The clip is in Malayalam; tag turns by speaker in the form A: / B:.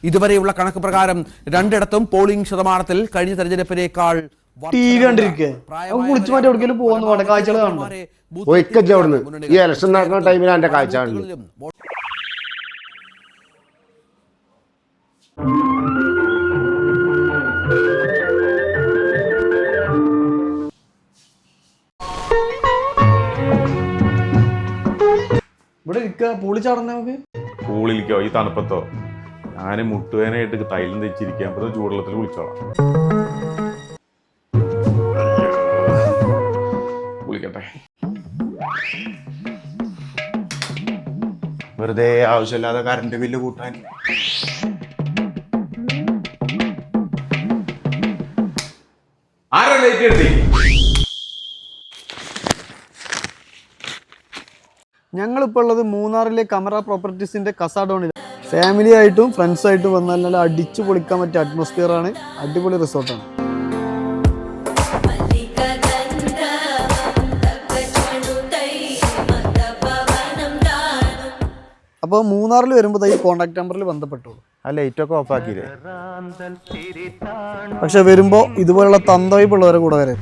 A: ഇതുവരെയുള്ള കണക്ക് പ്രകാരം രണ്ടിടത്തും പോളിംഗ് ശതമാനത്തിൽ കഴിഞ്ഞ തെരഞ്ഞെടുപ്പിനേക്കാൾ
B: ഈ ഇലക്ഷൻ നടക്കുന്ന ടൈമിൽ എന്റെ കാഴ്ച
C: പൂളിലിക്കോ ഈ തണുപ്പത്തോ ഞാൻ മുട്ടുവേനായിട്ട് തൈലം തെച്ചിരിക്കാൻ ചൂടുവെള്ളത്തിൽ കുളിച്ചോളാം. കുളിക്കട്ടെ.
B: വെറുതെ ആവശ്യമില്ലാതെ കറണ്ട് ബില്ല് കൂട്ടാൻ.
C: ആരാ ലൈറ്റ് എടുത്തി?
D: ഞങ്ങളിപ്പോൾ ഉള്ളത് മൂന്നാറിലെ കമറ പ്രോപ്പർട്ടീസിന്റെ കസാഡോണിൽ. ഫാമിലി ആയിട്ടും ഫ്രണ്ട്സ് ആയിട്ടും വന്നാൽ നല്ല അടിച്ചു പൊളിക്കാൻ പറ്റിയ അറ്റ്മോസ്ഫിയർ ആണ്. അടിപൊളി റിസോർട്ടാണ്. അപ്പോൾ മൂന്നാറിൽ വരുമ്പോൾ ഈ കോൺടാക്ട് നമ്പറിൽ ബന്ധപ്പെട്ടോളൂ.
B: ആ ലൈറ്റൊക്കെ ഓഫ് ആക്കിയില്ലേ?
D: പക്ഷെ വരുമ്പോൾ ഇതുപോലുള്ള തന്തവയ്പുള്ളവരെ കൂടെ വരെ